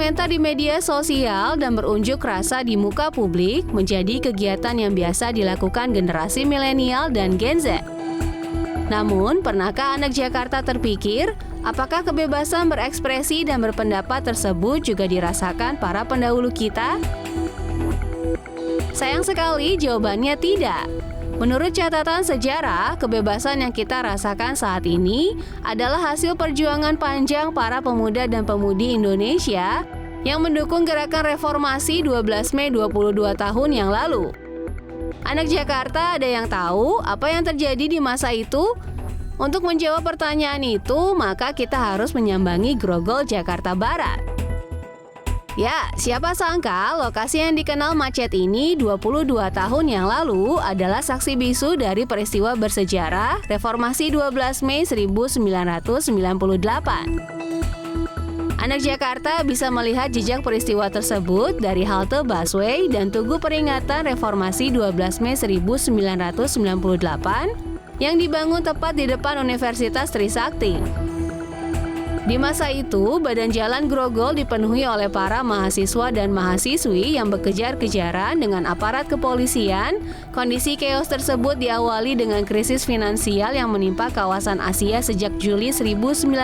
berkomentar di media sosial dan berunjuk rasa di muka publik menjadi kegiatan yang biasa dilakukan generasi milenial dan Gen Z. Namun, pernahkah anak Jakarta terpikir, apakah kebebasan berekspresi dan berpendapat tersebut juga dirasakan para pendahulu kita? Sayang sekali, jawabannya tidak. Menurut catatan sejarah, kebebasan yang kita rasakan saat ini adalah hasil perjuangan panjang para pemuda dan pemudi Indonesia yang mendukung gerakan reformasi 12 Mei 22 tahun yang lalu. Anak Jakarta ada yang tahu apa yang terjadi di masa itu? Untuk menjawab pertanyaan itu, maka kita harus menyambangi Grogol, Jakarta Barat. Ya, siapa sangka lokasi yang dikenal macet ini 22 tahun yang lalu adalah saksi bisu dari peristiwa bersejarah Reformasi 12 Mei 1998. Anak Jakarta bisa melihat jejak peristiwa tersebut dari halte busway dan tugu peringatan Reformasi 12 Mei 1998 yang dibangun tepat di depan Universitas Trisakti. Di masa itu, badan jalan Grogol dipenuhi oleh para mahasiswa dan mahasiswi yang berkejar-kejaran dengan aparat kepolisian. Kondisi chaos tersebut diawali dengan krisis finansial yang menimpa kawasan Asia sejak Juli 1996.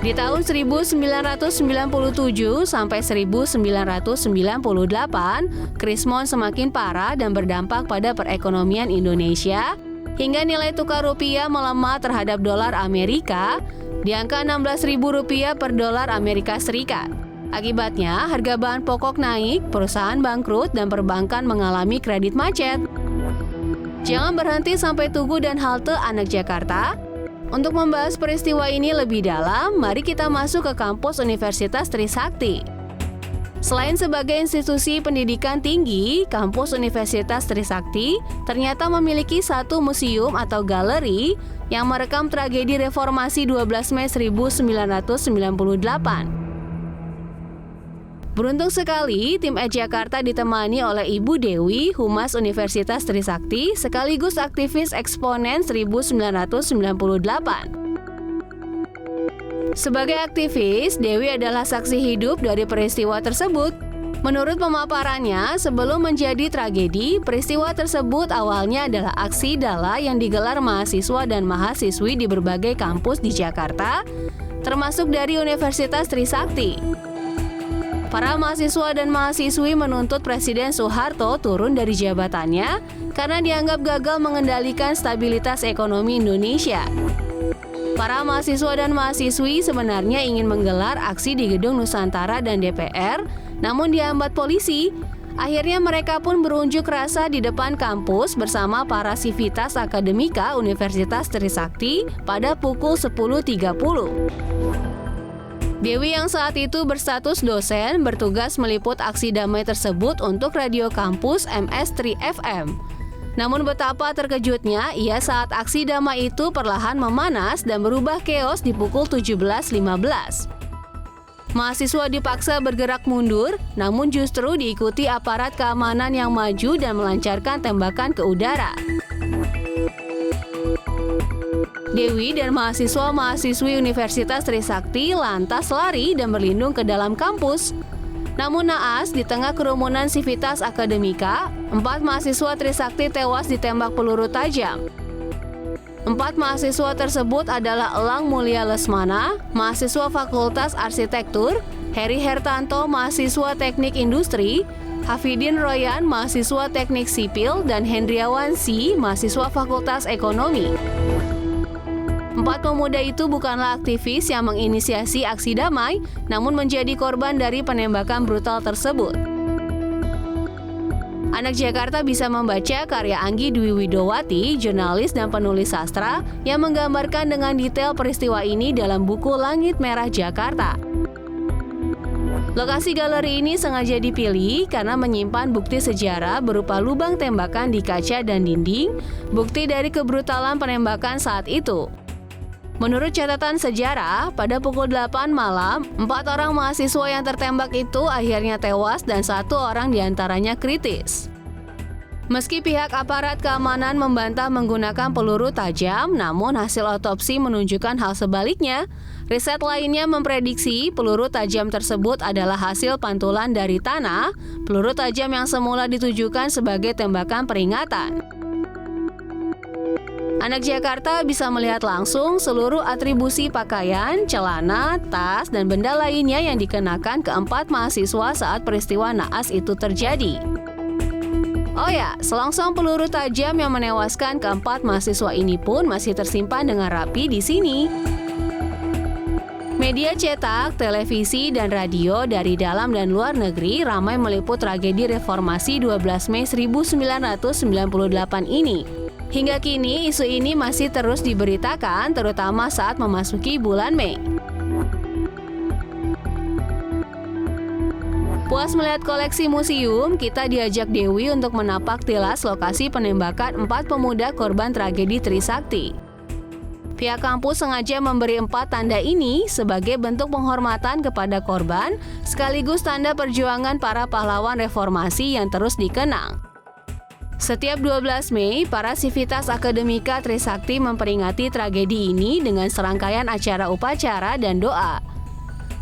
Di tahun 1997 sampai 1998, Krismon semakin parah dan berdampak pada perekonomian Indonesia, hingga nilai tukar rupiah melemah terhadap dolar Amerika di angka Rp16.000 per dolar Amerika Serikat. Akibatnya, harga bahan pokok naik, perusahaan bangkrut, dan perbankan mengalami kredit macet. Jangan berhenti sampai tugu dan halte anak Jakarta. Untuk membahas peristiwa ini lebih dalam, mari kita masuk ke kampus Universitas Trisakti. Selain sebagai institusi pendidikan tinggi, kampus Universitas Trisakti ternyata memiliki satu museum atau galeri yang merekam tragedi Reformasi 12 Mei 1998. Beruntung sekali, tim Jakarta ditemani oleh Ibu Dewi, Humas Universitas Trisakti, sekaligus aktivis eksponen 1998. Sebagai aktivis, Dewi adalah saksi hidup dari peristiwa tersebut. Menurut pemaparannya, sebelum menjadi tragedi, peristiwa tersebut awalnya adalah aksi dala yang digelar mahasiswa dan mahasiswi di berbagai kampus di Jakarta, termasuk dari Universitas Trisakti. Para mahasiswa dan mahasiswi menuntut Presiden Soeharto turun dari jabatannya karena dianggap gagal mengendalikan stabilitas ekonomi Indonesia. Para mahasiswa dan mahasiswi sebenarnya ingin menggelar aksi di Gedung Nusantara dan DPR, namun dihambat polisi. Akhirnya mereka pun berunjuk rasa di depan kampus bersama para sivitas akademika Universitas Trisakti pada pukul 10.30. Dewi yang saat itu berstatus dosen bertugas meliput aksi damai tersebut untuk radio kampus MS3FM. Namun betapa terkejutnya ia saat aksi damai itu perlahan memanas dan berubah keos di pukul 17.15. Mahasiswa dipaksa bergerak mundur, namun justru diikuti aparat keamanan yang maju dan melancarkan tembakan ke udara. Dewi dan mahasiswa-mahasiswi Universitas Trisakti lantas lari dan berlindung ke dalam kampus. Namun naas, di tengah kerumunan sivitas akademika, 4 mahasiswa Trisakti tewas ditembak peluru tajam. 4 mahasiswa tersebut adalah Elang Mulia Lesmana, mahasiswa Fakultas Arsitektur, Heri Hertanto, mahasiswa Teknik Industri, Hafidin Royan, mahasiswa Teknik Sipil, dan Hendriawan Si, mahasiswa Fakultas Ekonomi. 4 pemuda itu bukanlah aktivis yang menginisiasi aksi damai, namun menjadi korban dari penembakan brutal tersebut. Anak Jakarta bisa membaca karya Anggi Dwi Widowati, jurnalis dan penulis sastra, yang menggambarkan dengan detail peristiwa ini dalam buku Langit Merah Jakarta. Lokasi galeri ini sengaja dipilih karena menyimpan bukti sejarah berupa lubang tembakan di kaca dan dinding, bukti dari kebrutalan penembakan saat itu. Menurut catatan sejarah, pada pukul 8 malam, 4 orang mahasiswa yang tertembak itu akhirnya tewas dan 1 orang diantaranya kritis. Meski pihak aparat keamanan membantah menggunakan peluru tajam, namun hasil otopsi menunjukkan hal sebaliknya. Riset lainnya memprediksi peluru tajam tersebut adalah hasil pantulan dari tanah, peluru tajam yang semula ditujukan sebagai tembakan peringatan. Anak Jakarta bisa melihat langsung seluruh atribusi pakaian, celana, tas, dan benda lainnya yang dikenakan keempat mahasiswa saat peristiwa naas itu terjadi. Oh ya, selongsong peluru tajam yang menewaskan keempat mahasiswa ini pun masih tersimpan dengan rapi di sini. Media cetak, televisi, dan radio dari dalam dan luar negeri ramai meliput tragedi reformasi 12 Mei 1998 ini. Hingga kini, isu ini masih terus diberitakan, terutama saat memasuki bulan Mei. Puas melihat koleksi museum, kita diajak Dewi untuk menapak tilas lokasi penembakan 4 pemuda korban tragedi Trisakti. Pihak kampus sengaja memberi 4 tanda ini sebagai bentuk penghormatan kepada korban, sekaligus tanda perjuangan para pahlawan reformasi yang terus dikenang. Setiap 12 Mei, para Sivitas Akademika Trisakti memperingati tragedi ini dengan serangkaian acara upacara dan doa.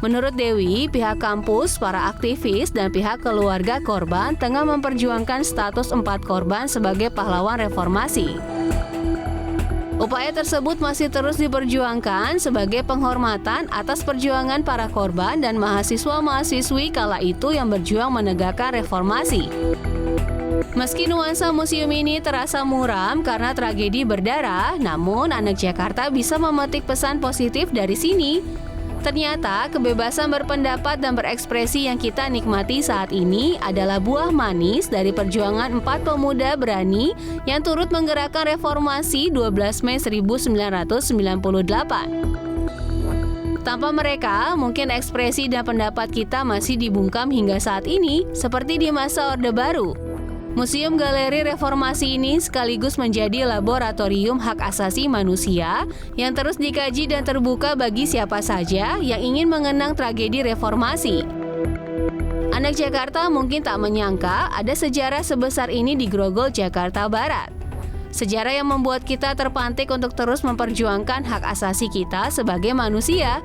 Menurut Dewi, pihak kampus, para aktivis, dan pihak keluarga korban tengah memperjuangkan status 4 korban sebagai pahlawan reformasi. Upaya tersebut masih terus diperjuangkan sebagai penghormatan atas perjuangan para korban dan mahasiswa-mahasiswi kala itu yang berjuang menegakkan reformasi. Meski nuansa museum ini terasa muram karena tragedi berdarah, namun anak Jakarta bisa memetik pesan positif dari sini. Ternyata kebebasan berpendapat dan berekspresi yang kita nikmati saat ini adalah buah manis dari perjuangan 4 pemuda berani yang turut menggerakkan reformasi 12 Mei 1998. Tanpa mereka, mungkin ekspresi dan pendapat kita masih dibungkam hingga saat ini, seperti di masa Orde Baru. Museum Galeri Reformasi ini sekaligus menjadi laboratorium hak asasi manusia yang terus dikaji dan terbuka bagi siapa saja yang ingin mengenang tragedi reformasi. Anak Jakarta mungkin tak menyangka ada sejarah sebesar ini di Grogol, Jakarta Barat. Sejarah yang membuat kita terpantik untuk terus memperjuangkan hak asasi kita sebagai manusia.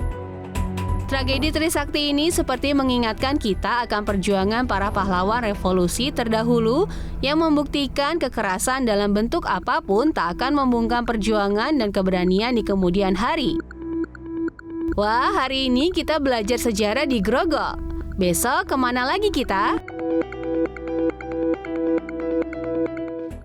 Tragedi Trisakti ini seperti mengingatkan kita akan perjuangan para pahlawan revolusi terdahulu yang membuktikan kekerasan dalam bentuk apapun tak akan membungkam perjuangan dan keberanian di kemudian hari. Wah, hari ini kita belajar sejarah di Grogol. Besok kemana lagi kita?